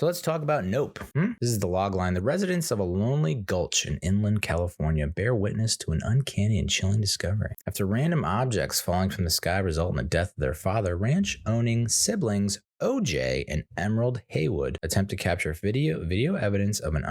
So let's talk about Nope. This is the log line. The residents of a lonely gulch in inland California bear witness to an uncanny and chilling discovery. After random objects falling from the sky result in the death of their father, ranch-owning siblings OJ and Emerald Haywood attempt to capture video evidence of an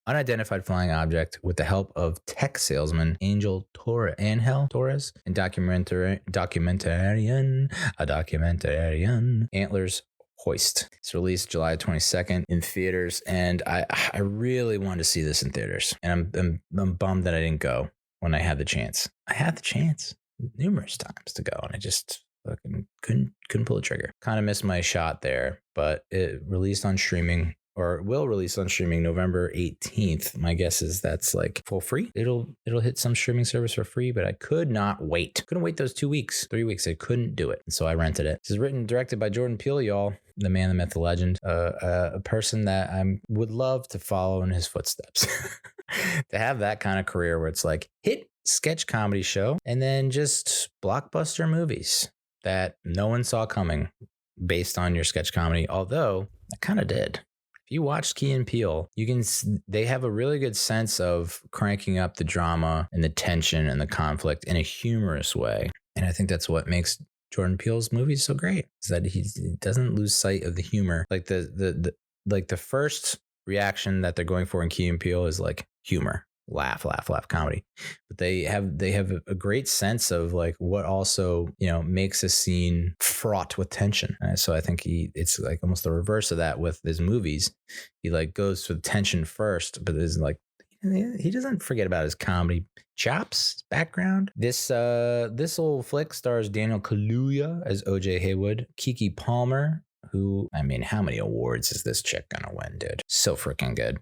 unidentified flying object with the help of tech salesman Angel Torres and documentarian Antlers Holst. It's released July 22nd in theaters, and I really wanted to see this in theaters, and I'm bummed that I didn't go when I had the chance. I had the chance numerous times to go, and I just fucking couldn't pull the trigger. Kind of missed my shot there, but it released on streaming, or will release on streaming November 18th. My guess is that's like for free. It'll hit some streaming service for free, but I could not wait. Couldn't wait those 2 weeks, 3 weeks. I couldn't do it. And so I rented it. This is written and directed by Jordan Peele, y'all. The man, the myth, the legend. A person that I would love to follow in his footsteps. To have that kind of career where it's like hit sketch comedy show and then just blockbuster movies that no one saw coming based on your sketch comedy. Although I kind of did. If you watch Key and Peele, they have a really good sense of cranking up the drama and the tension and the conflict in a humorous way. And I think that's what makes Jordan Peele's movies so great, is that he doesn't lose sight of the humor. Like the first reaction that they're going for in Key and Peele is like humor. Laugh comedy, but they have a great sense of like what also makes a scene fraught with tension. So I think it's like almost the reverse of that with his movies. He like goes for the tension first, but is like he doesn't forget about his comedy chops background. This old flick stars Daniel Kaluuya as OJ Haywood, Keke Palmer, who, I mean, how many awards is this chick gonna win, dude? So freaking good,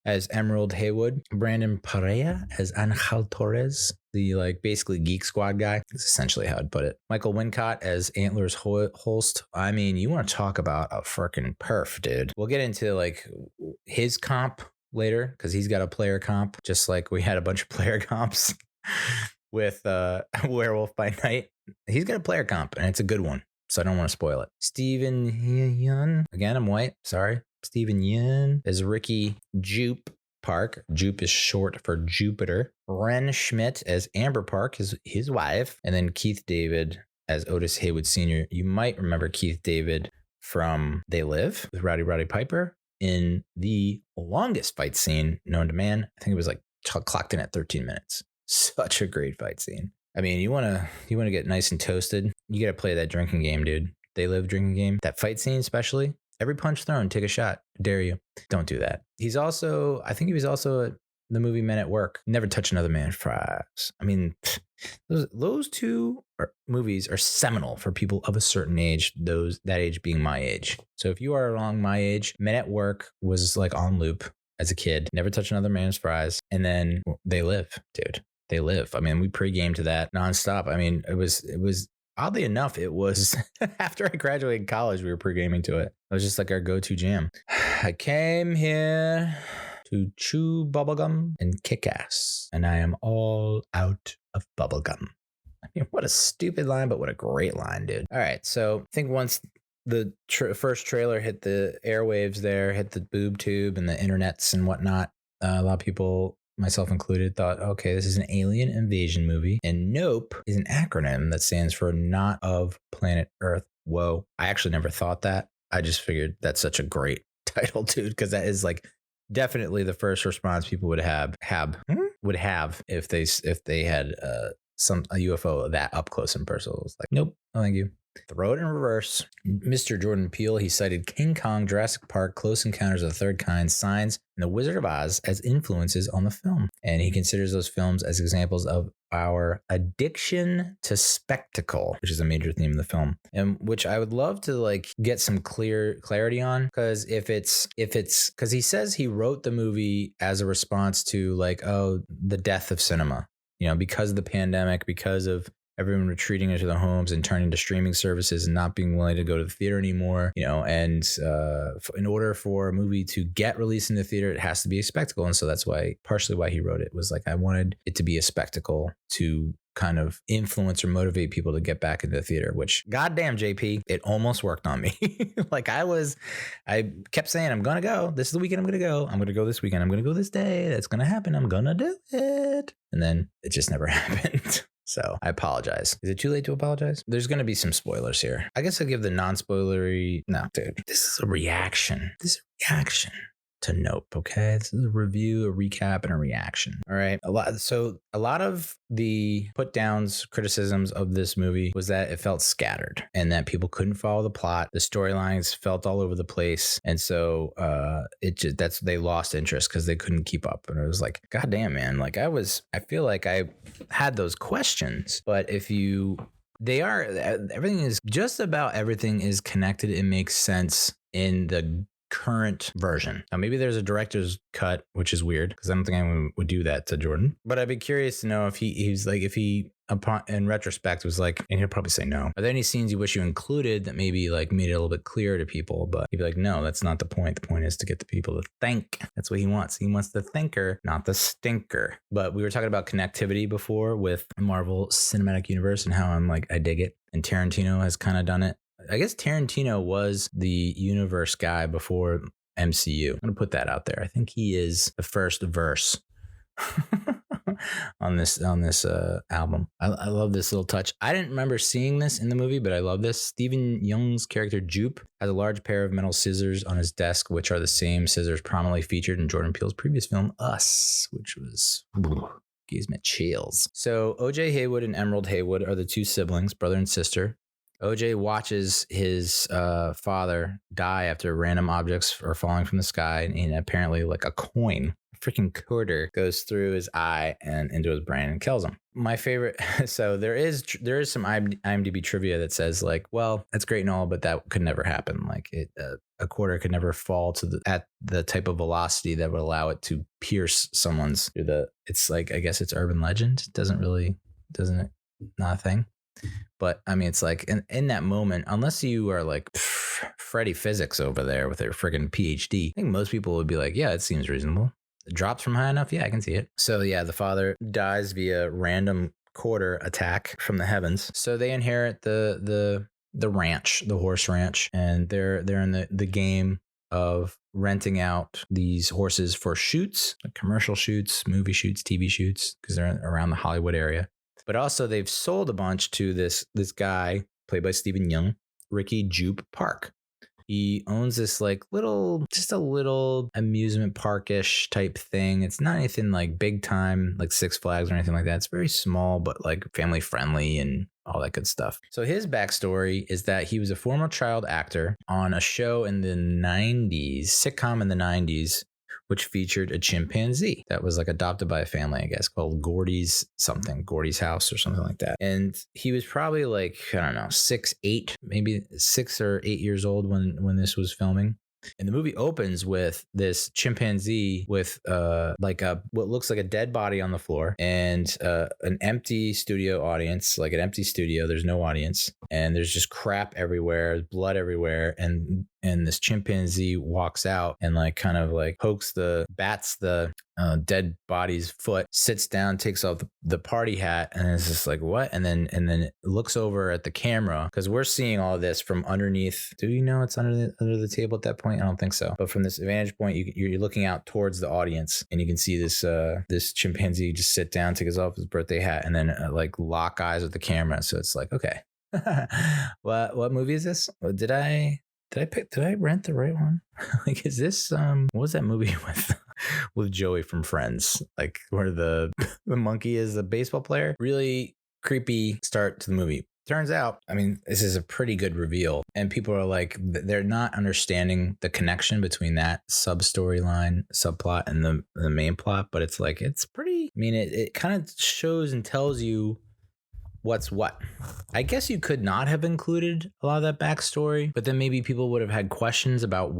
as Emerald Haywood, Brandon Perea as Angel Torres, the like basically Geek Squad guy. That's essentially how I'd put it. Michael Wincott as Antlers Holst. I mean, you want to talk about a freaking perf, dude. We'll get into like his comp later because he's got a player comp, just like we had a bunch of player comps with Werewolf by Night. He's got a player comp, and it's a good one, so I don't want to spoil it. Stephen Yeun, again, I'm white, sorry. Stephen Yeun as Ricky Jupe Park. Jupe is short for Jupiter. Ren Schmidt as Amber Park, his wife. And then Keith David as Otis Haywood Sr. You might remember Keith David from They Live with Rowdy Piper in the longest fight scene known to man. I think it was like clocked in at 13 minutes. Such a great fight scene. I mean, you want to get nice and toasted, you got to play that drinking game, dude. They Live drinking game. That fight scene especially. Every punch thrown, take a shot. Dare you. Don't do that. I think he was also at the movie Men at Work. Never touch another man's fries. I mean, those two movies are seminal for people of a certain age, that age being my age. So if you are along my age, Men at Work was like on loop as a kid. Never touch another man's fries. And then They Live, dude. They Live. I mean, we pre-gamed to that nonstop. I mean, it was oddly enough, it was after I graduated college, we were pre-gaming to it. It was just like our go-to jam. I came here to chew bubblegum and kick ass, and I am all out of bubblegum. I mean, what a stupid line, but what a great line, dude. All right, so I think once the first trailer hit the airwaves there, hit the boob tube and the internets and whatnot, a lot of people, myself included, thought, okay, this is an alien invasion movie. And Nope is an acronym that stands for Not of Planet Earth. Whoa. I actually never thought that. I just figured that's such a great title, dude, because that is like definitely the first response people would have if they had a UFO that up close and personal. It was like, nope, no thank you. Throw it in reverse. Mr. Jordan Peele, he cited King Kong, Jurassic Park, Close Encounters of the Third Kind, Signs, and The Wizard of Oz as influences on the film. And he considers those films as examples of our addiction to spectacle, which is a major theme of the film, and which I would love to like get some clarity on, because if it's because he says he wrote the movie as a response to like, oh, the death of cinema, because of the pandemic, because of everyone retreating into the homes and turning to streaming services and not being willing to go to the theater anymore, and in order for a movie to get released in the theater, it has to be a spectacle. And so that's partially why he wrote it, was like, I wanted it to be a spectacle to kind of influence or motivate people to get back into the theater, which goddamn JP, it almost worked on me. Like I kept saying, I'm going to go. This is the weekend I'm going to go. I'm going to go this weekend. I'm going to go this day. That's going to happen. I'm going to do it. And then it just never happened. So I apologize. Is it too late to apologize? There's going to be some spoilers here. I guess I'll give the non-spoilery. No, dude, this is a reaction. To Nope, okay? This is a review, a recap, and a reaction. All right. A lot of the put downs, criticisms of this movie was that it felt scattered and that people couldn't follow the plot. The storylines felt all over the place. And so they lost interest because they couldn't keep up. And it was like, God damn, man. Like I feel like I had those questions, but just about everything is connected. It makes sense in the current version. Now, maybe there's a director's cut, which is weird because I don't think anyone would do that to Jordan. But I'd be curious to know if he in retrospect was like, and he'll probably say no. Are there any scenes you wish you included that maybe like made it a little bit clearer to people? But he'd be like, no, that's not the point. The point is to get the people to think. That's what he wants. He wants the thinker, not the stinker. But we were talking about connectivity before with Marvel Cinematic Universe and how I dig it. And Tarantino has kind of done it. I guess Tarantino was the universe guy before MCU. I'm going to put that out there. I think he is the first verse on this album. I love this little touch. I didn't remember seeing this in the movie, but I love this. Stephen Yeun's character Jupe has a large pair of metal scissors on his desk, which are the same scissors prominently featured in Jordan Peele's previous film, Us, which was... gives me chills. So OJ Haywood and Emerald Haywood are the two siblings, brother and sister. OJ watches his father die after random objects are falling from the sky, and apparently like a coin, a freaking quarter, goes through his eye and into his brain and kills him. My favorite. So there is some IMDb trivia that says like, well, that's great and all, but that could never happen. Like a quarter could never fall at the type of velocity that would allow it to pierce someone's through the. It's like, I guess it's urban legend. Doesn't it? Not a thing. But I mean, it's like in that moment, unless you are like Freddy Physics over there with their friggin' PhD, I think most people would be like, yeah, it seems reasonable. It drops from high enough. Yeah, I can see it. So yeah, the father dies via random quarter attack from the heavens. So they inherit the ranch, the horse ranch, and they're in the game of renting out these horses for shoots, like commercial shoots, movie shoots, TV shoots, because they're around the Hollywood area. But also they've sold a bunch to this guy played by Stephen Yeun, Ricky Jupe Park. He owns this like just a little amusement park-ish type thing. It's not anything like big time, like Six Flags or anything like that. It's very small, but like family friendly and all that good stuff. So his backstory is that he was a former child actor on a show in the 90s, sitcom in the 90s, which featured a chimpanzee that was like adopted by a family, I guess, called Gordy's House or something like that. And he was probably like, I don't know, 6 or 8 years old when this was filming. And the movie opens with this chimpanzee with what looks like a dead body on the floor and an empty studio audience, like an empty studio. There's no audience and there's just crap everywhere, blood everywhere. And this chimpanzee walks out and like kind of like bats the dead body's foot, sits down, takes off the party hat, and it's just like, what? And then it looks over at the camera because we're seeing all of this from underneath. Do you know it's under the table at that point? I don't think so. But from this vantage point, you're looking out towards the audience, and you can see this chimpanzee just sit down, take off his birthday hat, and then like lock eyes with the camera. So it's like, okay, what movie is this? Did I rent the right one? Like, is this what was that movie with Joey from Friends? Like where the monkey is a baseball player? Really creepy start to the movie. Turns out, I mean, this is a pretty good reveal, and people are like, they're not understanding the connection between that subplot and the main plot, but it's like, it's pretty, I mean, it kind of shows and tells you what's what. I guess you could not have included a lot of that backstory, but then maybe people would have had questions about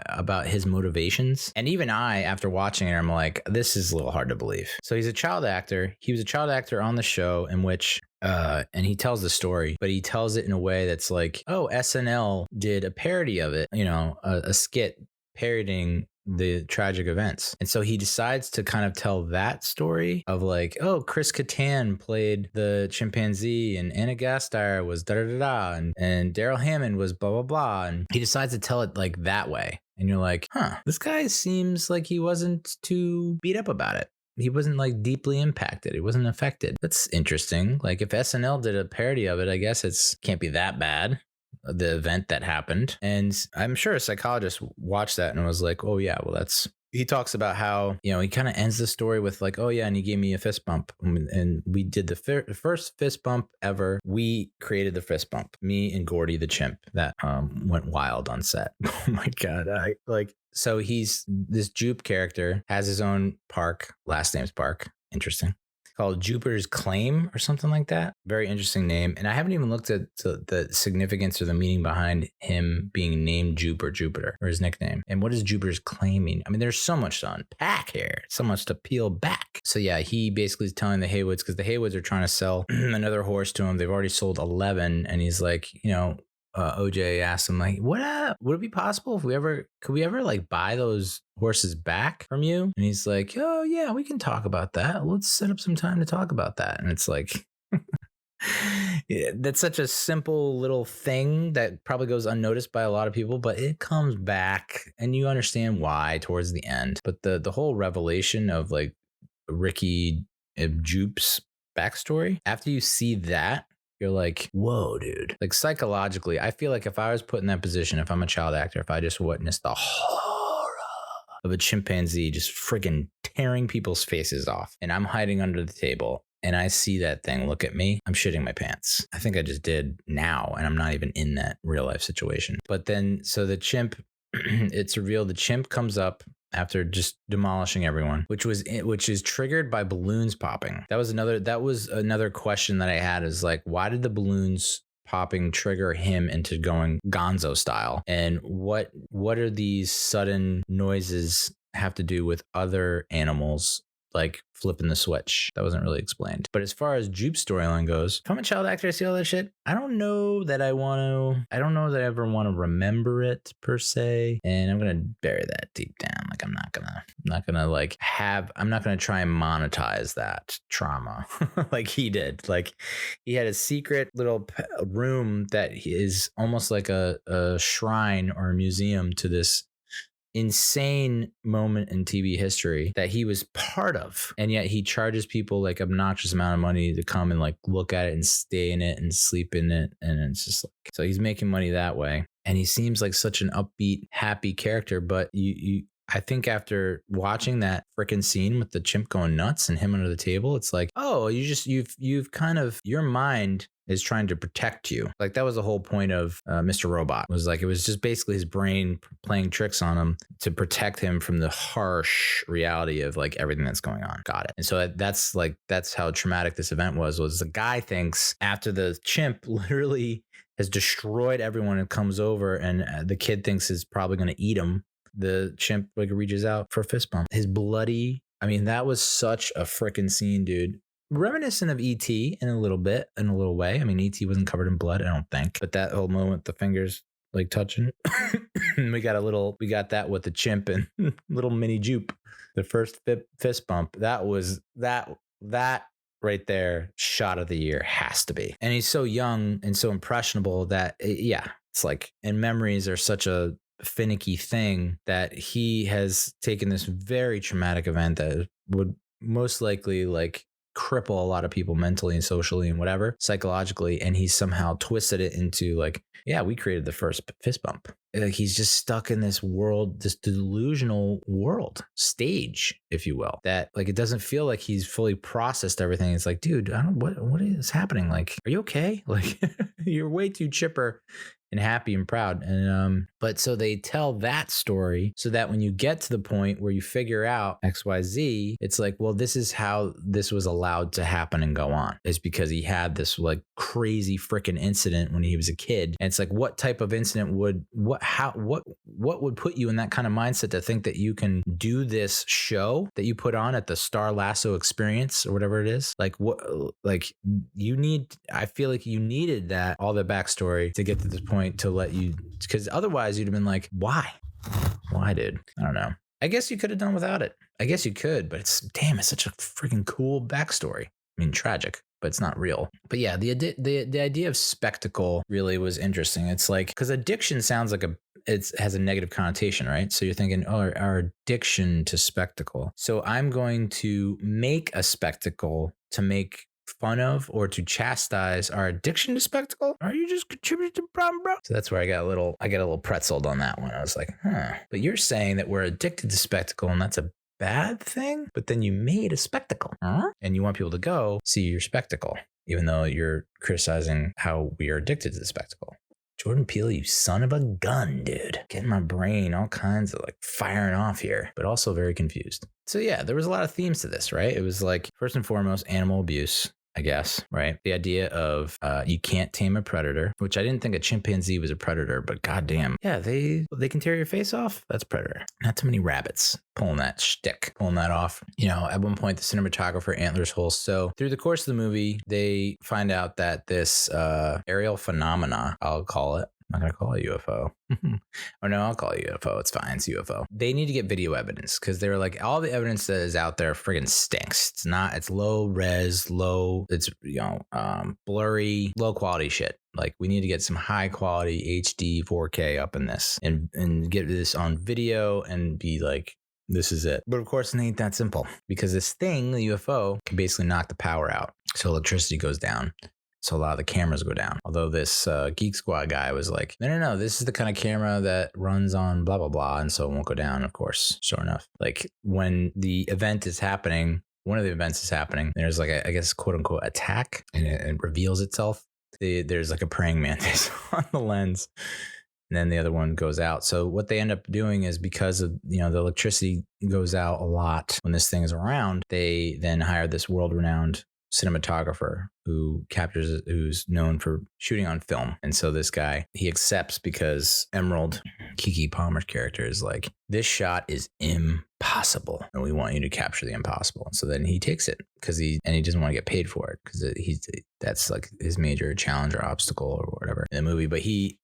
about his motivations. And even I, after watching it, I'm like, this is a little hard to believe. So he's a child actor. He was a child actor on the show in which and he tells the story, but he tells it in a way that's like, oh, SNL did a parody of it, a skit parodying the tragic events. And so he decides to kind of tell that story of like, oh, Chris Kattan played the chimpanzee and Anna Gasteyer was da-da-da-da and Daryl Hammond was blah, blah, blah. And he decides to tell it like that way. And you're like, this guy seems like he wasn't too beat up about it. He wasn't like deeply impacted. He wasn't affected. That's interesting. Like if SNL did a parody of it, I guess can't be that bad. The event that happened. And I'm sure a psychologist watched that and was like, oh yeah, well he talks about how, he kind of ends the story with like, oh yeah, and he gave me a fist bump. And we did the first fist bump ever. We created the fist bump. Me and Gordy the chimp that went wild on set. Oh my God. So he's this Jupe character, has his own park, last name's Park. Interesting. Called Jupiter's Claim or something like that. Very interesting name. And I haven't even looked at the significance or the meaning behind him being named Jupe or Jupiter or his nickname. And what does Jupiter's Claim mean? I mean, there's so much to unpack here, so much to peel back. So yeah, he basically is telling the Haywoods, because the Haywoods are trying to sell another horse to him. They've already sold 11. And he's like, OJ asked him like, would it be possible if could we ever like buy those horses back from you? And he's like, oh yeah, we can talk about that. Let's set up some time to talk about that. And it's like, yeah, that's such a simple little thing that probably goes unnoticed by a lot of people, but it comes back and you understand why towards the end. But the whole revelation of like Ricky Jupe's backstory, after you see that, you're like, whoa, dude. Like psychologically, I feel like if I was put in that position, if I'm a child actor, if I just witnessed the horror of a chimpanzee just friggin' tearing people's faces off and I'm hiding under the table and I see that thing look at me, I'm shitting my pants. I think I just did now and I'm not even in that real life situation. But then, so the chimp, it's revealed the chimp comes up after just demolishing everyone, which is triggered by balloons popping. That was another question that I had, is like, why did the balloons popping trigger him into going gonzo style? And what are these sudden noises have to do with other animals like flipping the switch? That wasn't really explained. But as far as Jupe's storyline goes, if I'm a child actor, I see all that shit, I don't know that I ever want to remember it per se. And I'm going to bury that deep down. Like I'm not going to try and monetize that trauma like he did. Like he had a secret little room that is almost like a shrine or a museum to this insane moment in TV history that he was part of. And yet he charges people like obnoxious amount of money to come and like look at it and stay in it and sleep in it. And it's just like, so he's making money that way. And he seems like such an upbeat, happy character. But I think after watching that freaking scene with the chimp going nuts and him under the table, it's like, oh, you've kind of, your mind is trying to protect you. Like that was the whole point of Mr. Robot. It was just basically his brain playing tricks on him to protect him from the harsh reality of like everything that's going on. Got it. And so that's how traumatic this event was the guy thinks after the chimp literally has destroyed everyone and comes over and the kid thinks is probably going to eat him, the chimp like reaches out for a fist bump. His bloody, I mean, that was such a freaking scene, dude. Reminiscent of E.T. in a little way. I mean, E.T. wasn't covered in blood, I don't think. But that whole moment, the fingers like touching, we got that with the chimp and little mini Jupe. The first fist bump, that was that right there, shot of the year has to be. And he's so young and so impressionable that, it's like, and memories are such a finicky thing that he has taken this very traumatic event that would most likely like cripple a lot of people mentally and socially and whatever, psychologically, and he's somehow twisted it into like, yeah, we created the first fist bump. Like he's just stuck in this world, this delusional world stage, if you will, that like it doesn't feel like he's fully processed everything. It's like, dude, what is happening? Like, are you okay? Like you're way too chipper and happy and proud. And but so they tell that story so that when you get to the point where you figure out XYZ, it's like, well, this is how this was allowed to happen and go on. It's because he had this like crazy freaking incident when he was a kid. And it's like, what type of incident would what would put you in that kind of mindset to think that you can do this show that you put on at the Star Lasso Experience or whatever it is? Like what, like I feel like you needed that, all the backstory to get to this point to let you, because otherwise you'd have been like, why, dude? I don't know. I guess you could have done without it. I guess you could, but it's such a freaking cool backstory. I mean, tragic, but it's not real. But yeah, the idea of spectacle really was interesting. It's like, because addiction sounds like it has a negative connotation, right? So you're thinking, oh, our addiction to spectacle. So I'm going to make a spectacle to make fun of or to chastise our addiction to spectacle. Are you just contributing to the problem, bro? So that's where I got a little pretzeled on that one. I was like, but you're saying that we're addicted to spectacle and that's a bad thing, but then you made a spectacle, and you want people to go see your spectacle, even though you're criticizing how we are addicted to the spectacle. Jordan Peele, you son of a gun, dude. Getting my brain all kinds of like firing off here, but also very confused. So yeah, there was a lot of themes to this, right? It was like, first and foremost, animal abuse, I guess, right? The idea of you can't tame a predator, which I didn't think a chimpanzee was a predator, but goddamn, yeah, they can tear your face off. That's predator. Not too many rabbits pulling that off. You know, at one point, the cinematographer Antlers Holst. So through the course of the movie, they find out that this aerial phenomena, I'll call it. I'm not going to call it UFO. Or no, I'll call it UFO. It's fine. It's UFO. They need to get video evidence because they were like, all the evidence that is out there friggin' stinks. It's low res, it's, blurry, low quality shit. Like we need to get some high quality HD 4K up in this and get this on video and be like, this is it. But of course, it ain't that simple because this thing, the UFO, can basically knock the power out. So electricity goes down. So a lot of the cameras go down. Although this Geek Squad guy was like, no, this is the kind of camera that runs on blah, blah, blah. And so it won't go down, of course, sure enough. Like when the event is happening, one of the events is happening, there's like, I guess, quote unquote, attack, and it reveals itself. There's like a praying mantis on the lens. And then the other one goes out. So what they end up doing is because of, the electricity goes out a lot when this thing is around, they then hire this world-renowned cinematographer who's known for shooting on film. And so this guy, he accepts because Emerald Keke Palmer's character is like, this shot is impossible and we want you to capture the impossible. And so then he takes it because he doesn't want to get paid for it because that's like his major challenge or obstacle or whatever in the movie. But he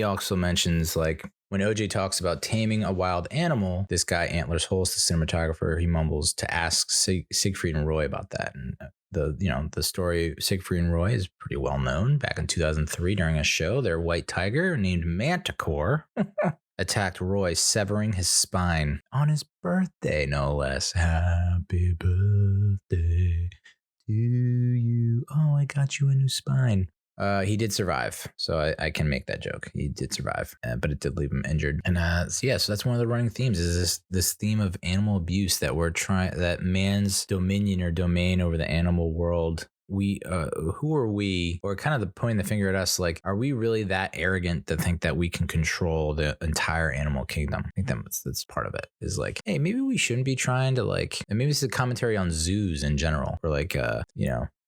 also mentions like, when OJ talks about taming a wild animal, this guy, Antlers Holst, the cinematographer, he mumbles to ask Siegfried and Roy about that. And the story of Siegfried and Roy is pretty well known. Back in 2003, during a show, their white tiger named Manticore attacked Roy, severing his spine on his birthday, no less. Happy birthday to you. Oh, I got you a new spine. He did survive, so I can make that joke. He did survive, but it did leave him injured. And so that's one of the running themes is this theme of animal abuse that man's dominion or domain over the animal world. Who are we, or kind of the pointing the finger at us, like, are we really that arrogant to think that we can control the entire animal kingdom? I think that's part of it, is like, hey, maybe we shouldn't be trying to like, and maybe it's a commentary on zoos in general, or like,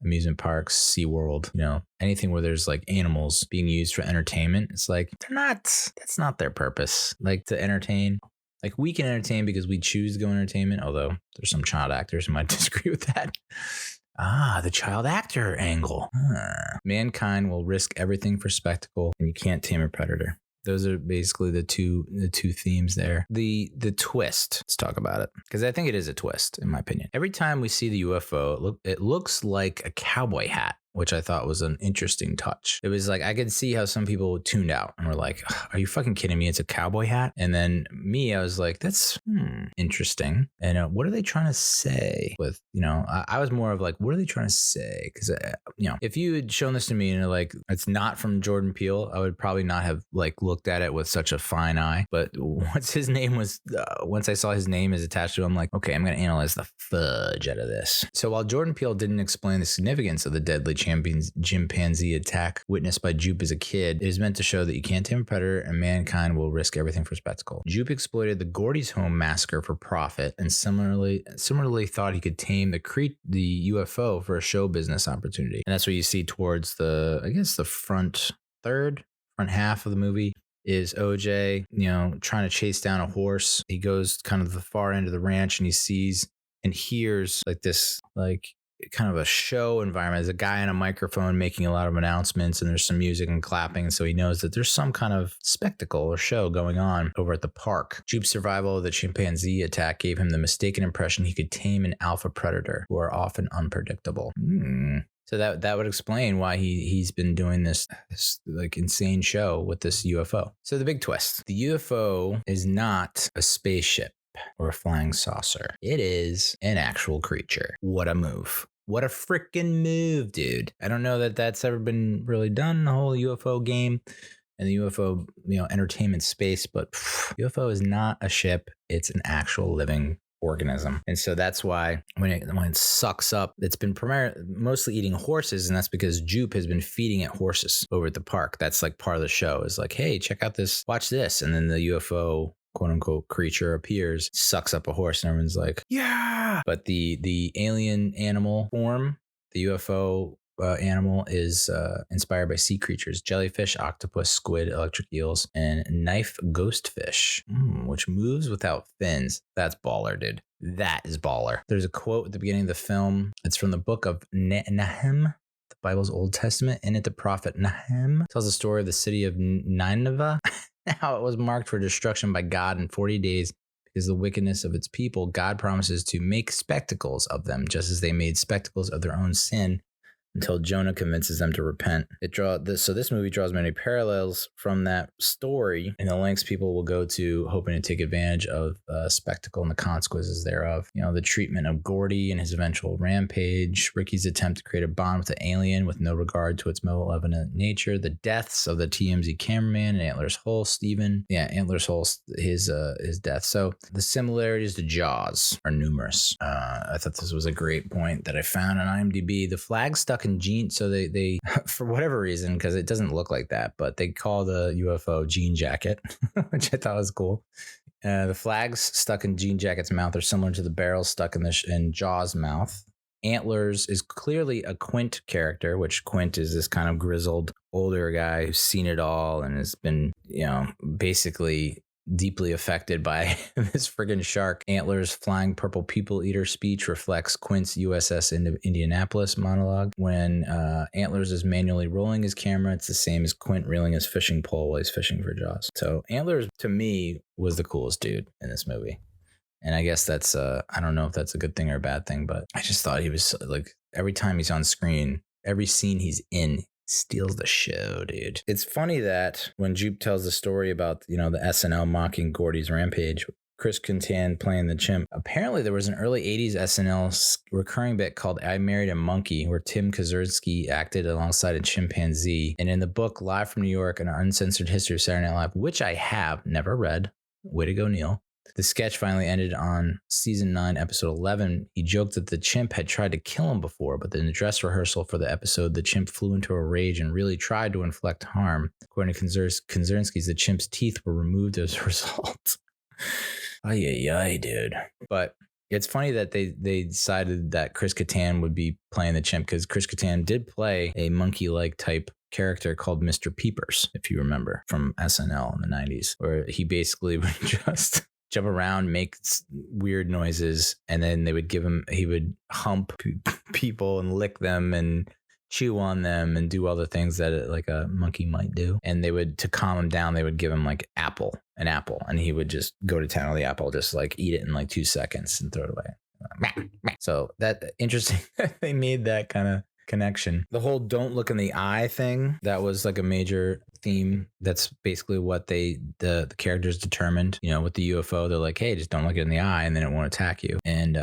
amusement parks, SeaWorld, anything where there's like animals being used for entertainment. It's like, that's not their purpose, like to entertain. Like we can entertain because we choose to go entertainment, although there's some child actors who might disagree with that. The child actor angle. Mankind will risk everything for spectacle, and you can't tame a predator. Those are basically the two themes there. The twist. Let's talk about it, because I think it is a twist, in my opinion. Every time we see the UFO, it looks like a cowboy hat, which I thought was an interesting touch. It was like, I could see how some people tuned out and were like, are you fucking kidding me? It's a cowboy hat. And then me, I was like, that's interesting. And what are they trying to say with, I was more of like, what are they trying to say? Because, if you had shown this to me and like, it's not from Jordan Peele, I would probably not have like looked at it with such a fine eye. But once I saw his name is attached to it, I'm like, okay, I'm going to analyze the fudge out of this. So while Jordan Peele didn't explain the significance of the deadly chimpanzee attack witnessed by Jupe as a kid, it is meant to show that you can't tame a predator and mankind will risk everything for spectacle. Jupe exploited the Gordy's home massacre for profit and similarly thought he could tame the UFO for a show business opportunity. And that's what you see towards the front half of the movie is OJ, trying to chase down a horse. He goes kind of the far end of the ranch and he sees and hears like this, like kind of a show environment. There's a guy on a microphone making a lot of announcements and there's some music and clapping. And so he knows that there's some kind of spectacle or show going on over at the park. Jupe's survival of the chimpanzee attack gave him the mistaken impression he could tame an alpha predator who are often unpredictable. So that would explain why he's been doing this like insane show with this UFO. So the big twist, the UFO is not a spaceship or a flying saucer. It is an actual creature. What a move. What a freaking move, dude. I don't know that that's ever been really done, the whole UFO game and the UFO, entertainment space, but UFO is not a ship. It's an actual living organism. And so that's why when it sucks up, it's been mostly eating horses, and that's because Jupe has been feeding it horses over at the park. That's like part of the show is like, hey, check out this, watch this. And then the UFO quote unquote creature appears, sucks up a horse, and everyone's like, yeah. But the alien animal form, the UFO animal is inspired by sea creatures, jellyfish, octopus, squid, electric eels, and knife ghostfish, which moves without fins. That's baller, dude. That is baller. There's a quote at the beginning of the film. It's from the book of Nahum, the Bible's Old Testament. In it, the prophet Nahum tells the story of the city of Nineveh, how it was marked for destruction by God in 40 days. Because of the wickedness of its people, God promises to make spectacles of them, just as they made spectacles of their own sin, until Jonah convinces them to repent. So this movie draws many parallels from that story and the lengths people will go to hoping to take advantage of spectacle and the consequences thereof. The treatment of Gordy and his eventual rampage, Ricky's attempt to create a bond with the alien with no regard to its malevolent nature, the deaths of the TMZ cameraman and Antlers Holst, Antlers Holst, his death. So the similarities to Jaws are numerous. I thought this was a great point that I found on IMDb. The flag stuck in jeans, so they for whatever reason, because it doesn't look like that, but they call the UFO jean jacket, which I thought was cool. The flags stuck in Jean Jacket's mouth are similar to the barrels stuck in Jaws' mouth. Antlers is clearly a Quint character, which Quint is this kind of grizzled older guy who's seen it all and has been, basically deeply affected by this friggin' shark. Antlers' flying purple people eater speech reflects Quint's USS Indianapolis monologue. When Antlers is manually rolling his camera, it's the same as Quint reeling his fishing pole while he's fishing for Jaws. So Antlers, to me, was the coolest dude in this movie. And I guess that's, I don't know if that's a good thing or a bad thing, but I just thought he was like, every time he's on screen, every scene he's in, steals the show, dude. It's funny that when Jupe tells the story about, the SNL mocking Gordy's rampage, Chris Kattan playing the chimp. Apparently there was an early 80s SNL recurring bit called I Married a Monkey, where Tim Kaczynski acted alongside a chimpanzee. And in the book Live from New York, An Uncensored History of Saturday Night Live, which I have never read, way to go, Neal, the sketch finally ended on season 9, episode 11. He joked that the chimp had tried to kill him before, but in the dress rehearsal for the episode, the chimp flew into a rage and really tried to inflict harm. According to Kaczynski's, the chimp's teeth were removed as a result. Ay, dude. But it's funny that they decided that Chris Kattan would be playing the chimp, because Chris Kattan did play a monkey-like type character called Mr. Peepers, if you remember, from SNL in the 90s, where he basically would just jump around, make weird noises, and then he would hump people and lick them and chew on them and do all the things that like a monkey might do. And to calm him down, they would give him like an apple, and he would just go to town on the apple, just like eat it in like 2 seconds and throw it away. So that interesting that they made that kind of connection. The whole don't look in the eye thing, that was like a major theme. That's basically what the characters determined, with the UFO. They're like, hey, just don't look it in the eye and then it won't attack you. And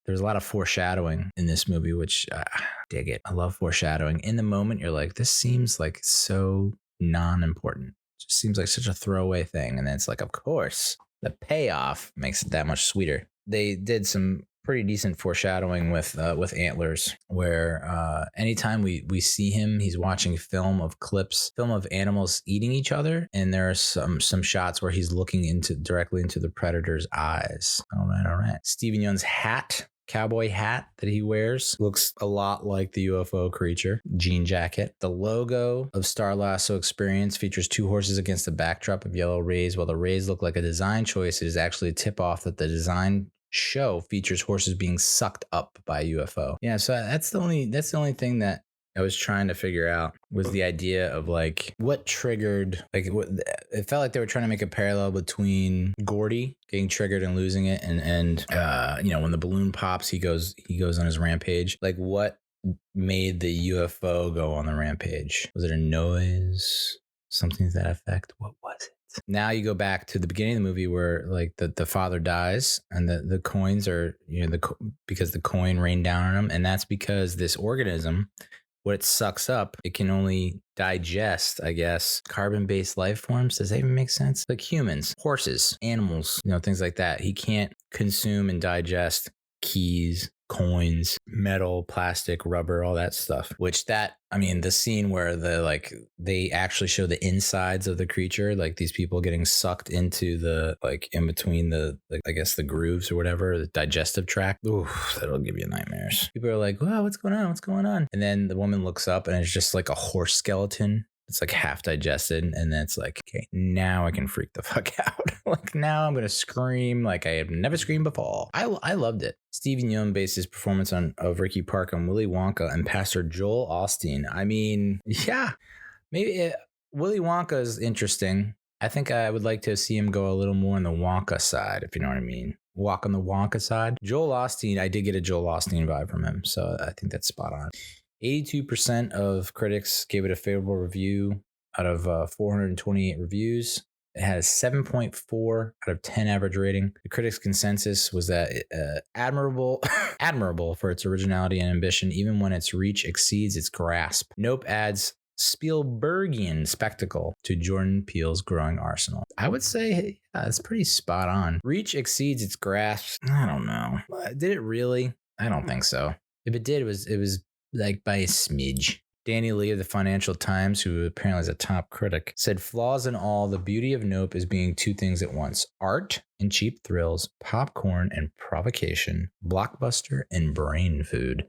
there's a lot of foreshadowing in this movie, which I dig it. I love foreshadowing. In the moment, you're like, this seems like so non-important. It just seems like such a throwaway thing. And then it's like, of course, the payoff makes it that much sweeter. They did some pretty decent foreshadowing with Antlers, where anytime we see him, he's watching film of animals eating each other, and there are some shots where he's looking directly into the predator's eyes. All right. Steven Yeun's cowboy hat that he wears looks a lot like the UFO creature. Jean jacket. The logo of Star Lasso Experience features 2 horses against a backdrop of yellow rays. While the rays look like a design choice, it is actually a tip-off that the design show features horses being sucked up by a UFO. Yeah, so that's the only thing that I was trying to figure out, was the idea of like what triggered, like it felt like they were trying to make a parallel between Gordy getting triggered and losing it, and when the balloon pops, he goes on his rampage. Like, what made the UFO go on the rampage? Was it a noise? Something to that effect? What was it? Now you go back to the beginning of the movie where like the father dies and the coins are, because the coin rained down on him, and that's because this organism, what it sucks up, it can only digest, I guess, carbon-based life forms. Does that even make sense? Like humans, horses, animals, things like that. He can't consume and digest keys, coins, metal, plastic, rubber, all that stuff. The scene where they actually show the insides of the creature, like these people getting sucked into the, like, in between the grooves or whatever, the digestive tract. Ooh, that'll give you nightmares. People are like, wow, what's going on? What's going on? And then the woman looks up and it's just like a horse skeleton. It's like half digested, and then it's like, okay, now I can freak the fuck out. Like, now I'm gonna scream like I have never screamed before. I loved it. Steven Yeun based his performance of Ricky Park on Willy Wonka and Pastor Joel Osteen. I mean, yeah, maybe Willy Wonka is interesting. I think I would like to see him go a little more on the Wonka side, if you know what I mean. Walk on the Wonka side. Joel Osteen, I did get a Joel Osteen vibe from him, so I think that's spot on. 82% of critics gave it a favorable review out of 428 reviews. It had a 7.4 out of 10 average rating. The critics' consensus was that admirable for its originality and ambition, even when its reach exceeds its grasp. Nope adds Spielbergian spectacle to Jordan Peele's growing arsenal. I would say it's pretty spot on. Reach exceeds its grasp. I don't know. Did it really? I don't think so. If it did, it was like by a smidge. Danny Lee of the Financial Times, who apparently is a top critic, said, flaws in all, the beauty of Nope is being 2 things at once: art and cheap thrills, popcorn and provocation, blockbuster and brain food.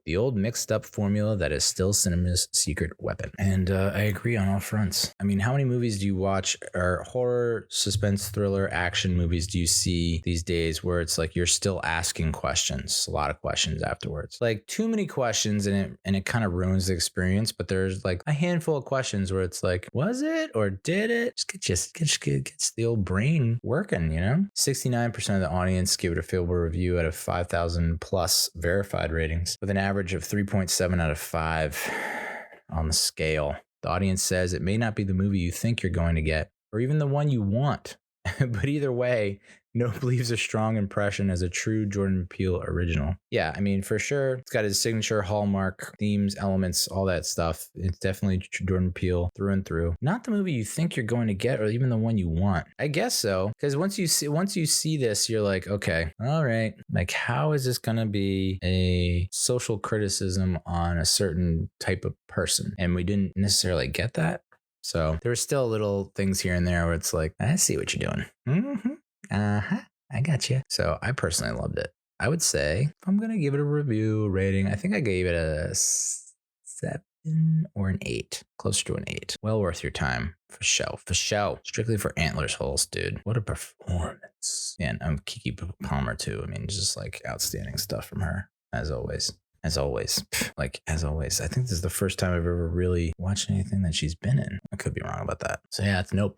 The old mixed up formula that is still cinema's secret weapon. And I agree on all fronts. I mean, how many movies do you watch, or horror, suspense, thriller, action movies do you see these days where it's like you're still asking questions, a lot of questions afterwards? Like, too many questions, and it kind of ruins the experience. But there's like a handful of questions where it's like, was it or did it? Just gets the old brain working, 69% of the audience gave it a favorable review out of 5,000 plus verified ratings, with an average of 3.7 out of 5 on the scale. The audience says it may not be the movie you think you're going to get, or even the one you want, but either way, Nope leaves a strong impression as a true Jordan Peele original. Yeah, I mean, for sure, it's got his signature hallmark themes, elements, all that stuff. It's definitely Jordan Peele through and through. Not the movie you think you're going to get, or even the one you want. I guess so, because once you see this, you're like, okay, all right, like, how is this going to be a social criticism on a certain type of person? And we didn't necessarily get that. So there's still little things here and there where it's like, I see what you're doing. Mm-hmm. I got you. So I personally loved it. I would say, if I'm going to give it a review rating, I think I gave it a 7 or an 8. Closer to an 8. Well worth your time. For show. Strictly for Antlers Holst, dude. What a performance. And Keke Palmer, too. I mean, just like outstanding stuff from her, as always. As always. I think this is the first time I've ever really watched anything that she's been in. I could be wrong about that. So yeah, it's Nope.